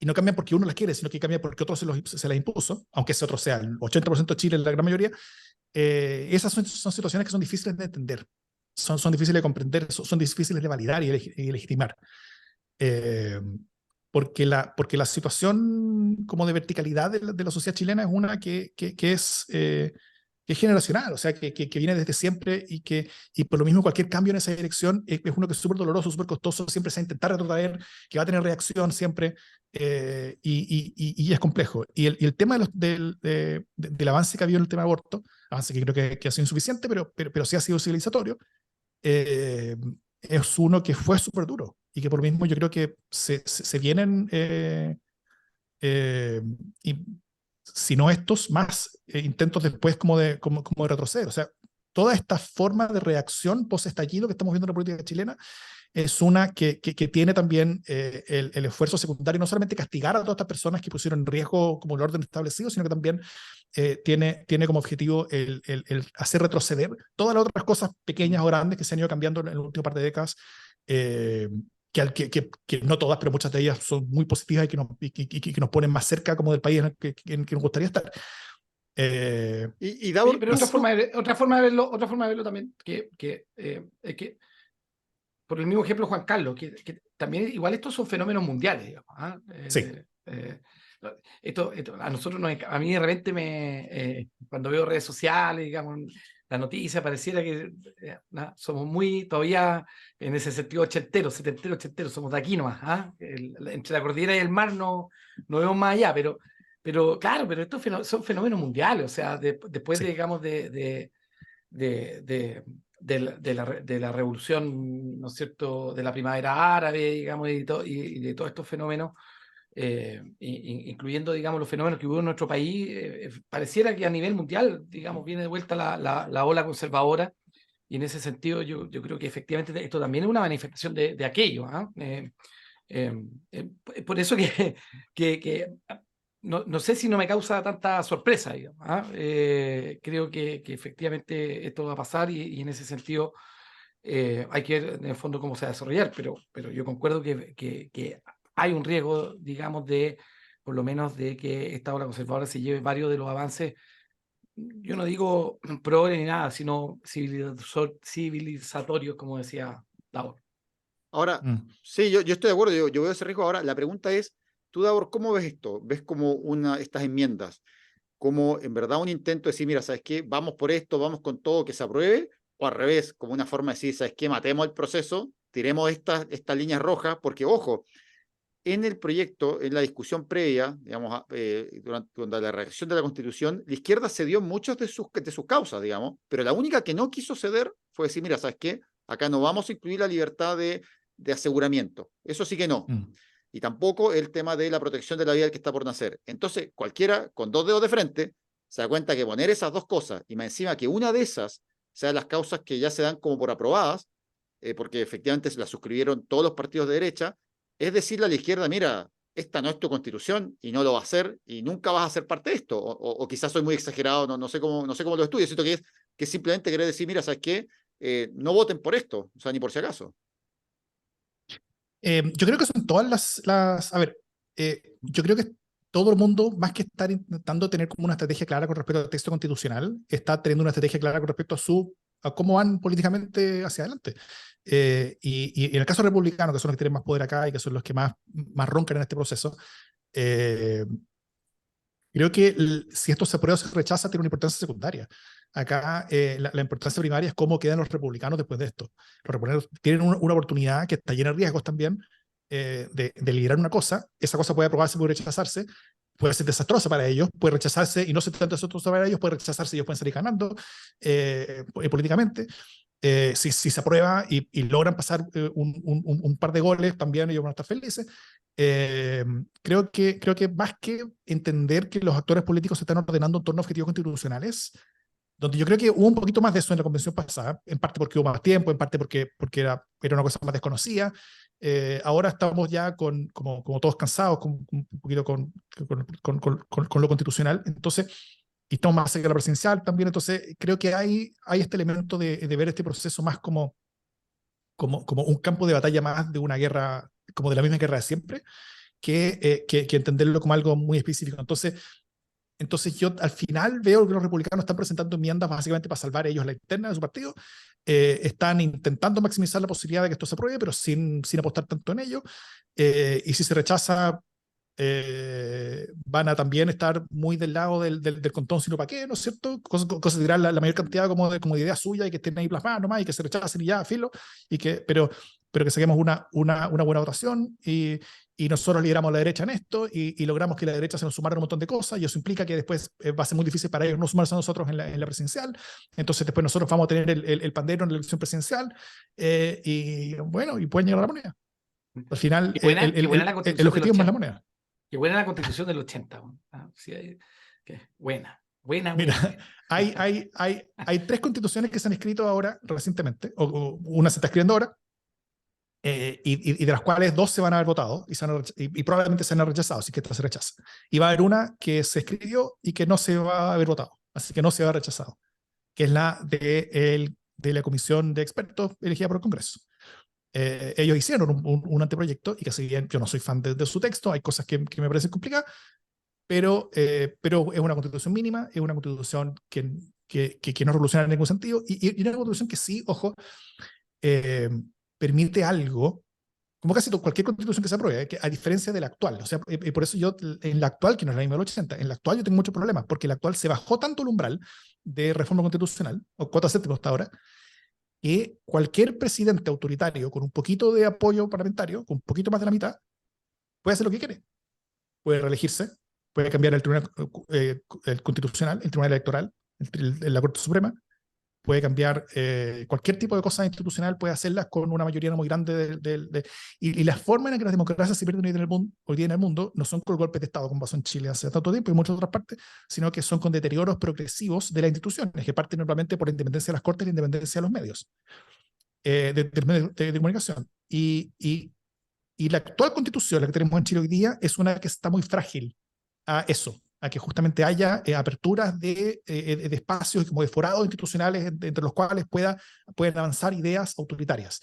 B: y no cambian porque uno las quiere, sino que cambian porque otro se las impuso, aunque ese otro sea el 80% de Chile, la gran mayoría, esas son situaciones que son difíciles de entender, son difíciles de comprender, son difíciles de validar y legitimar. Porque la situación como de verticalidad de la sociedad chilena es una que es generacional, o sea, que viene desde siempre, y por lo mismo cualquier cambio en esa dirección es uno que es súper doloroso, súper costoso, siempre se va a intentar retrotraer, que va a tener reacción siempre, y es complejo. Y el tema del avance que ha habido en el tema de aborto, avance que creo que ha sido insuficiente, pero sí ha sido civilizatorio, es uno que fue súper duro, y que por lo mismo yo creo que se vienen, y si no estos, más intentos después como de retroceder. O sea, toda esta forma de reacción post-estallido que estamos viendo en la política chilena es una que tiene también el esfuerzo secundario, no solamente castigar a todas estas personas que pusieron en riesgo como el orden establecido, sino que también tiene como objetivo el hacer retroceder todas las otras cosas pequeñas o grandes que se han ido cambiando en el último par de décadas, que no todas, pero muchas de ellas son muy positivas y que nos ponen más cerca como del país en que nos gustaría estar.
A: Daud,
C: pero otra forma de verlo también, que es que, por el mismo ejemplo, Juan Carlos, que también igual estos son fenómenos mundiales, digamos, ¿ah?
B: Sí.
C: Esto a nosotros a mí de repente cuando veo redes sociales, digamos, la noticia, pareciera que somos muy todavía en ese sentido ochenteros, setenteros, ochenteros, somos de aquí nomás. Entre la cordillera y el mar no vemos más allá, pero claro, pero estos son fenómenos mundiales, o sea, después
B: Sí.
C: digamos, de la revolución, ¿no es cierto?, de la primavera árabe, digamos, y de todos estos fenómenos, incluyendo, digamos, los fenómenos que hubo en nuestro país, pareciera que a nivel mundial, digamos, viene de vuelta la ola conservadora, y en ese sentido yo creo que efectivamente esto también es una manifestación de aquello. Por eso que no sé si no me causa tanta sorpresa, digamos. Creo que efectivamente esto va a pasar y en ese sentido hay que ver en el fondo cómo se va a desarrollar, pero yo concuerdo que hay un riesgo, digamos, por lo menos de que esta ola conservadora se lleve varios de los avances, yo no digo progres ni nada, sino civilizatorios, como decía Davor.
A: Ahora, sí, yo estoy de acuerdo, yo veo ese riesgo. Ahora, la pregunta es, tú, Davor, ¿cómo ves esto? ¿Ves como estas enmiendas como en verdad un intento de decir, mira, ¿sabes qué? Vamos por esto, vamos con todo, que se apruebe, o al revés, como una forma de decir, ¿sabes qué? Matemos el proceso, tiremos estas líneas rojas, porque, ojo, en el proyecto, en la discusión previa, digamos, durante la redacción de la Constitución, la izquierda cedió muchas de sus causas, digamos, pero la única que no quiso ceder fue decir, mira, ¿sabes qué? Acá no vamos a incluir la libertad de aseguramiento. Eso sí que no. Y tampoco el tema de la protección de la vida del que está por nacer. Entonces, cualquiera con dos dedos de frente se da cuenta que poner esas dos cosas y más encima que una de esas sean las causas que ya se dan como por aprobadas, porque efectivamente se las suscribieron todos los partidos de derecha, es decirle a la izquierda, mira, esta no es tu constitución y no lo va a hacer y nunca vas a ser parte de esto. O quizás soy muy exagerado, no sé cómo lo estudio, siento que simplemente querer decir, mira, ¿sabes qué? No voten por esto, o sea, ni por si acaso.
B: Yo creo que son todas a ver, yo creo que todo el mundo, más que estar intentando tener como una estrategia clara con respecto al texto constitucional, está teniendo una estrategia clara con respecto a cómo van políticamente hacia adelante. Y en el caso republicano, que son los que tienen más poder acá y que son los que más roncan en este proceso, creo que si esto se aprueba o se rechaza, tiene una importancia secundaria. Acá la importancia primaria es cómo quedan los republicanos después de esto. Los republicanos tienen una oportunidad que está llena de riesgos también de liderar una cosa. Esa cosa puede aprobarse, puede rechazarse, puede ser desastrosa para ellos, puede rechazarse y no ser tan desastrosa para ellos, puede rechazarse y ellos pueden salir ganando políticamente. Si se aprueba y logran pasar un par de goles, también ellos van a estar felices. Creo que más que entender que los actores políticos se están ordenando en torno a objetivos constitucionales, donde yo creo que hubo un poquito más de eso en la convención pasada, en parte porque hubo más tiempo, en parte porque era una cosa más desconocida. Ahora estamos ya como todos cansados, un poquito con lo constitucional, entonces, y estamos más cerca de la presidencial también, entonces creo que hay este elemento de ver este proceso más como un campo de batalla más de una guerra, como de la misma guerra de siempre, que entenderlo como algo muy específico. Entonces yo al final veo que los republicanos están presentando enmiendas básicamente para salvar ellos la interna de su partido. Están intentando maximizar la posibilidad de que esto se apruebe, pero sin apostar tanto en ello. Y si se rechaza, van a también estar muy del lado del contón sino para qué, ¿no es cierto? Cosas de tirar la mayor cantidad como de ideas suyas y que estén ahí plasmadas nomás y que se rechacen y ya, filo, pero que saquemos una buena votación y nosotros lideramos a la derecha en esto y logramos que la derecha se nos sumara un montón de cosas y eso implica que después va a ser muy difícil para ellos no sumarse a nosotros en la presidencial, entonces después nosotros vamos a tener el pandero en la elección presidencial y bueno, y pueden llegar a la moneda. Al final,
C: qué buena la
B: el objetivo es más la moneda.
C: Qué buena la Constitución del 80. Sí, buena.
B: Mira, hay 3 constituciones que se han escrito ahora recientemente, o una se está escribiendo ahora, y de las cuales 2 se van a haber votado y probablemente se van a rechazado, así que esta se rechaza. Y va a haber una que se escribió y que no se va a haber votado, así que no se va a haber rechazado, que es la de la comisión de expertos elegida por el Congreso. Ellos hicieron un anteproyecto y que si bien yo no soy fan de su texto, hay cosas que me parecen complicadas, pero es una constitución mínima, es una constitución que no revoluciona en ningún sentido y una constitución que sí, ojo, permite algo como casi cualquier constitución que se apruebe, que a diferencia de la actual, o sea, y por eso yo, en la actual, que no es la misma del 80, en la actual yo tengo muchos problemas, porque la actual se bajó tanto el umbral de reforma constitucional, o 4/7 hasta ahora, que cualquier presidente autoritario con un poquito de apoyo parlamentario, con un poquito más de la mitad, puede hacer lo que quiere. Puede reelegirse, puede cambiar el tribunal el constitucional, el tribunal electoral, la Corte Suprema, puede cambiar cualquier tipo de cosa institucional, puede hacerlas con una mayoría no muy grande y la forma en que las democracias se pierden hoy día en el mundo no son con golpes de Estado, como pasó en Chile hace tanto tiempo y en muchas otras partes, sino que son con deterioros progresivos de las instituciones, que parten normalmente por la independencia de las cortes y la independencia de los medios de comunicación. Y la actual constitución, la que tenemos en Chile hoy día, es una que está muy frágil a eso, a que justamente haya aperturas de espacios como de forados institucionales entre los cuales pueden avanzar ideas autoritarias.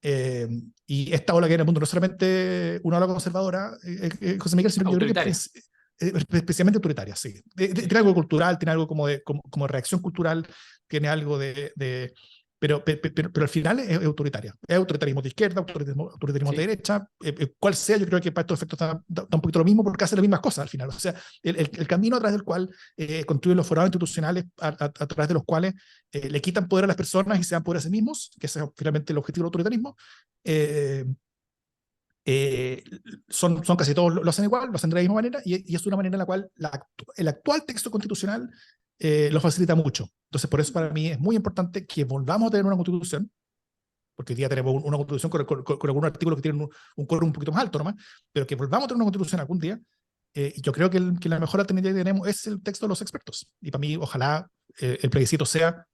B: Y esta ola que hay en el mundo no es solamente una ola conservadora, José Miguel, sino que yo creo que es especialmente autoritaria, sí. Tiene algo cultural, tiene algo como reacción cultural, tiene algo pero al final es autoritaria. Es autoritarismo de izquierda, autoritarismo
C: Sí.
B: de derecha, cual sea, yo creo que para estos efectos da un poquito lo mismo porque hace las mismas cosas al final. O sea, el camino a través del cual construyen los forados institucionales, a través de los cuales le quitan poder a las personas y se dan poder a sí mismos, que ese es finalmente el objetivo del autoritarismo, son casi todos lo hacen igual, lo hacen de la misma manera, y es una manera en la cual el actual texto constitucional lo facilita mucho. Entonces, por eso para mí es muy importante que volvamos a tener una constitución, porque hoy día tenemos una constitución con algunos artículos que tienen un quórum un poquito más alto nomás, pero que volvamos a tener una constitución algún día. Y yo creo que la mejor alternativa que tenemos es el texto de los expertos. Y para mí, ojalá el plebiscito sea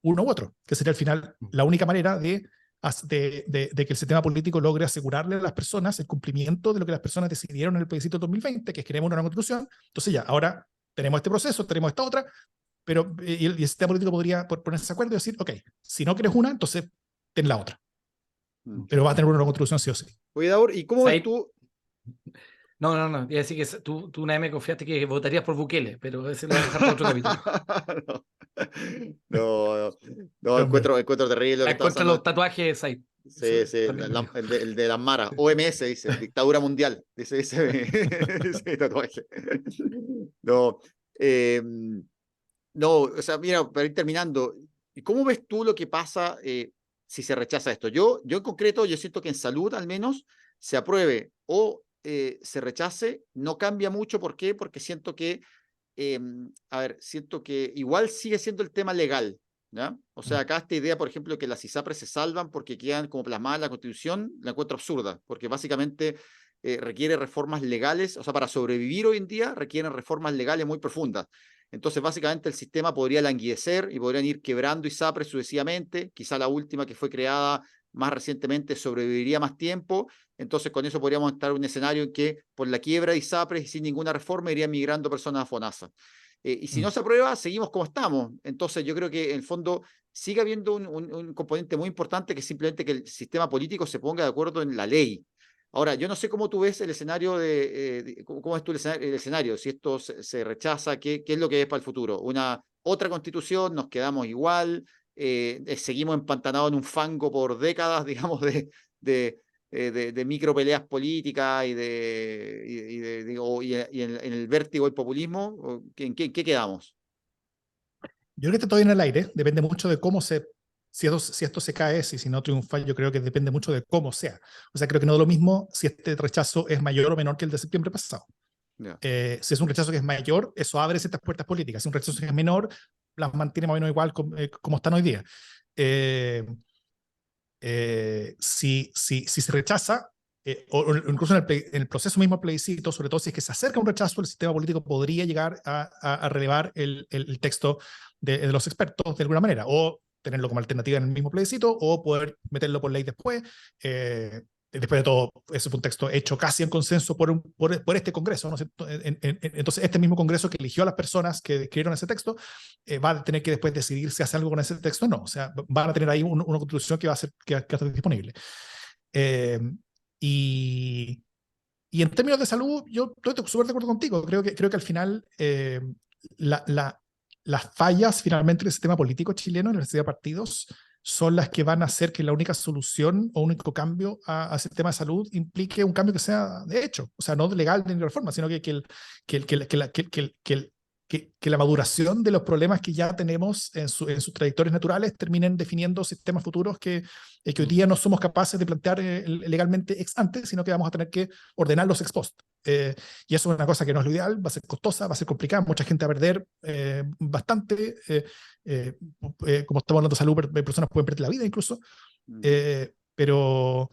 B: uno u otro, que sería al final la única manera de que el sistema político logre asegurarle a las personas el cumplimiento de lo que las personas decidieron en el plebiscito de 2020, que es queremos una constitución. Entonces ya, ahora tenemos este proceso, tenemos esta otra, pero y el sistema político podría ponerse de acuerdo y decir, ok, si no quieres una, entonces ten la otra. Pero va a tener una constitución sí o sí.
A: Oye, Davor, ¿y cómo ves tú?
C: No. Iba a decir que tú una vez me confiaste que votarías por Bukele, pero ese lo voy a dejar para otro capítulo.
A: No, encuentro terrible lo que está
C: Contra
A: pasando.
C: los tatuajes ahí.
A: Sí, el de las maras. OMS dice, dictadura mundial. Dice ese tatuaje. No, o sea, mira, para ir terminando, ¿cómo ves tú lo que pasa si se rechaza esto? Yo en concreto, yo siento que en salud al menos se apruebe o se rechace, no cambia mucho. ¿Por qué? Porque siento que siento que igual sigue siendo el tema legal, ¿ya? O sea, acá esta idea, por ejemplo, que las ISAPRES se salvan porque quedan como plasmadas en la Constitución, la encuentro absurda, porque básicamente requiere reformas legales, o sea, para sobrevivir hoy en día requieren reformas legales muy profundas. Entonces, básicamente el sistema podría languidecer y podrían ir quebrando ISAPRES sucesivamente, quizá la última que fue creada más recientemente sobreviviría más tiempo. Entonces, con eso podríamos estar en un escenario en que por la quiebra de ISAPRES y sin ninguna reforma irían migrando personas a FONASA. Y si no se aprueba, seguimos como estamos. Entonces, yo creo que en el fondo sigue habiendo un componente muy importante, que es simplemente que el sistema político se ponga de acuerdo en la ley. Ahora, yo no sé cómo tú ves el escenario cómo es tú el escenario, si esto se rechaza, ¿qué es lo que es para el futuro? ¿Una otra constitución? ¿Nos quedamos igual? ¿Seguimos empantanados en un fango por décadas, digamos, de micro peleas políticas y en el vértigo del populismo? ¿En qué quedamos?
B: Yo creo que está todavía en el aire, depende mucho de cómo si esto se cae, si no triunfa, yo creo que depende mucho de cómo sea. O sea, creo que no es lo mismo si este rechazo es mayor o menor que el de septiembre pasado.
A: Yeah.
B: Si es un rechazo que es mayor, eso abre ciertas puertas políticas. Si es un rechazo que es menor, las mantiene más o menos igual como están hoy día. Si se rechaza, o incluso en el proceso mismo del plebiscito, sobre todo si es que se acerca un rechazo, el sistema político podría llegar a relevar el texto de los expertos de alguna manera, o tenerlo como alternativa en el mismo plebiscito, o poder meterlo por ley después. Después de todo, ese fue un texto hecho casi en consenso por este Congreso, ¿no? Entonces, este mismo Congreso que eligió a las personas que escribieron ese texto va a tener que después decidir si hace algo con ese texto o no. O sea, van a tener ahí una constitución que va a estar disponible. Y en términos de salud, yo estoy súper de acuerdo contigo. Creo que al final las fallas finalmente del sistema político chileno, en el sistema de partidos, son las que van a hacer que la única solución o único cambio al sistema de salud implique un cambio que sea de hecho, o sea, no legal ni de reforma, sino que la maduración de los problemas que ya tenemos en sus trayectorias naturales terminen definiendo sistemas futuros que hoy día no somos capaces de plantear legalmente ex ante, sino que vamos a tener que ordenarlos ex post. Y eso es una cosa que no es lo ideal, va a ser costosa, va a ser complicada, mucha gente va a perder bastante, como estamos hablando de salud, personas pueden perder la vida incluso, pero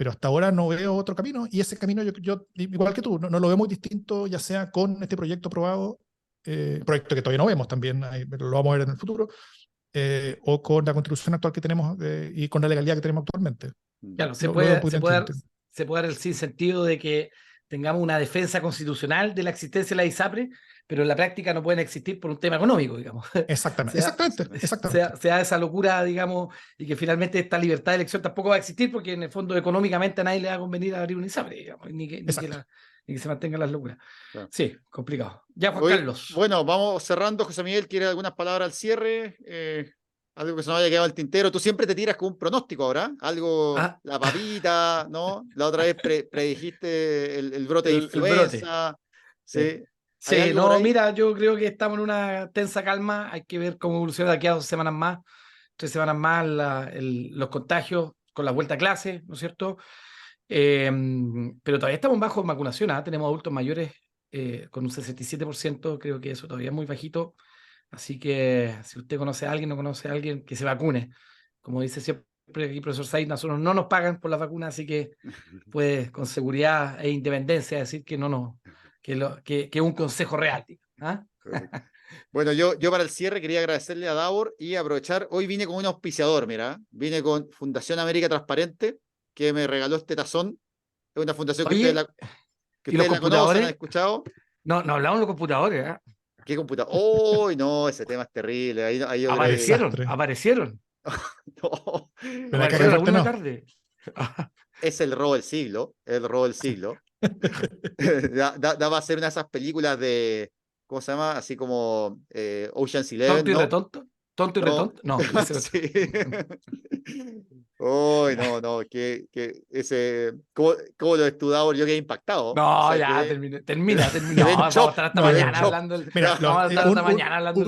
B: hasta ahora no veo otro camino, y ese camino yo igual que tú, no lo veo muy distinto, ya sea con este proyecto aprobado, proyecto que todavía no vemos también, pero lo vamos a ver en el futuro, o con la constitución actual que tenemos y con la legalidad que tenemos actualmente.
C: Claro, se
B: Lo
C: puede,
B: veo un poquito
C: se puede dar el sinsentido de que tengamos una defensa constitucional de la existencia de la ISAPRE, pero en la práctica no pueden existir por un tema económico, digamos.
B: Exactamente,
C: Se da esa locura, digamos, y que finalmente esta libertad de elección tampoco va a existir porque en el fondo económicamente a nadie le va a convenir abrir un ISAPRE, digamos, ni que se mantengan las locuras.
A: Claro.
C: Sí, complicado. Ya, Juan Carlos.
A: Bueno, vamos cerrando. José Miguel, ¿quiere algunas palabras al cierre? Algo que se nos haya quedado al tintero. Tú siempre te tiras con un pronóstico ahora. Algo, la papita, ¿no? La otra vez predijiste el brote de influenza. Sí.
C: Sí, no, mira, yo creo que estamos en una tensa calma. Hay que ver cómo evoluciona de aquí a 2 semanas más, 3 semanas más, los contagios con la vuelta a clase, ¿no es cierto? Pero todavía estamos bajo vacunación, ¿eh? Tenemos adultos mayores con un 67%, creo que eso todavía es muy bajito. Así que si usted conoce a alguien, no conoce a alguien, que se vacune. Como dice siempre aquí profesor Said, nosotros no nos pagan por la vacuna, así que puede con seguridad e independencia decir que que es un consejo real. ¿Ah?
A: Bueno, yo para el cierre quería agradecerle a Davor y aprovechar. Hoy vine con un auspiciador, mira. Vine con Fundación América Transparente, que me regaló este tazón. Es una fundación que ustedes la conocen, han escuchado.
C: No hablamos de los computadores, ¿eh?
A: ¿Qué computador? ¡Oh, no! Ese tema es terrible. Ahí
C: Aparecieron.
A: No.
B: Pero aparecieron
C: a una tarde.
A: Es el robo del siglo. Va a ser una de esas películas de, ¿cómo se llama? Así como Ocean's Eleven,
C: ¿Tonto y retonto? ¿Tonto y retonto? No.
A: Sí. Uy, no, que ese, ¿cómo lo he estudiado? Yo quedé impactado.
C: No,
A: o sea,
C: ya,
A: que,
C: termina.
A: Vamos
C: a estar hasta mañana hablando.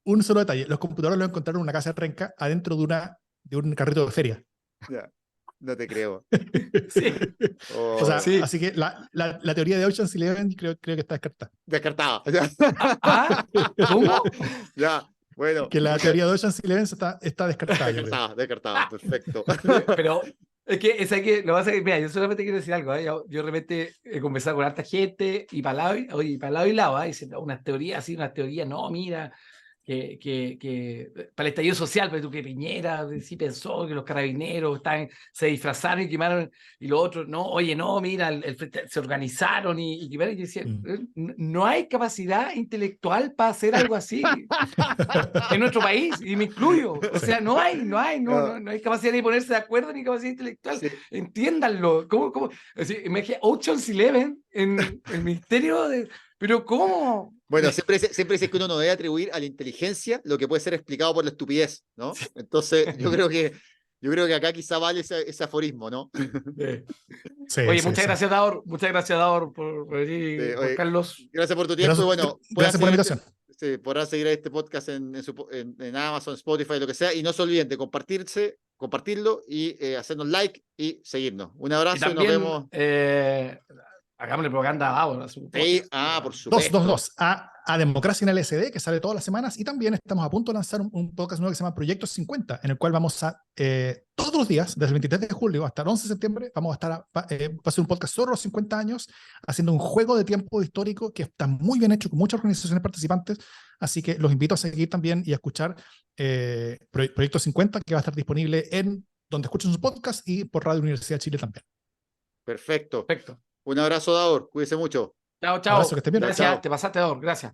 B: Un solo detalle, los computadores los encontraron en una casa de renca adentro de un carrito de feria.
A: Ya, no te creo.
C: Sí.
B: O sea, así que la teoría de Ocean's Eleven creo que está descartada.
A: Descartada.
C: ¿Cómo?
A: Ya. Bueno,
B: que la teoría de Ocean's Eleven está descartada.
A: Descartada, perfecto.
C: Pero es que lo vas a mira, yo solamente quiero decir algo, ¿eh? Yo de repente he conversado con harta gente y para lado y lado, ¿eh? Dicen unas teorías, no, mira, que para el estallido social, pero tú que Piñera sí pensó que los carabineros se disfrazaron y quemaron, y los otros, no, oye, no, mira, se organizaron y quemaron, y decía, no hay capacidad intelectual para hacer algo así en nuestro país, y me incluyo, o sea, no hay capacidad ni ponerse de acuerdo ni capacidad intelectual, entiéndanlo, ¿cómo? Imagínate, Ocean's Eleven en el Ministerio de... ¿Pero cómo?
A: Bueno, siempre dice que uno no debe atribuir a la inteligencia lo que puede ser explicado por la estupidez, ¿no? Entonces, yo creo que acá quizá vale ese aforismo, ¿no?
C: Oye, muchas gracias, Davor, por venir, Juan Carlos.
A: Gracias por tu tiempo.
B: Gracias por la invitación.
A: Podrán seguir a este podcast en Amazon, Spotify, lo que sea, y no se olviden de compartirlo y hacernos like y seguirnos. Un abrazo y
C: también,
A: nos vemos.
C: Hagámosle propaganda a Davor.
A: Por supuesto.
B: A Democracia en LSD, que sale todas las semanas, y también estamos a punto de lanzar un podcast nuevo que se llama Proyecto 50, en el cual vamos a, todos los días, desde el 23 de julio hasta el 11 de septiembre, vamos a estar va a ser un podcast sobre los 50 años, haciendo un juego de tiempo histórico que está muy bien hecho, con muchas organizaciones participantes, así que los invito a seguir también y a escuchar Proyecto 50, que va a estar disponible en donde escuchen sus podcasts y por Radio Universidad de Chile también.
A: Perfecto. Un abrazo, Davor. Cuídese mucho.
C: Chao.
B: Abrazo, que estén bien.
C: Gracias,
A: Chao.
C: te pasaste, Davor. Gracias.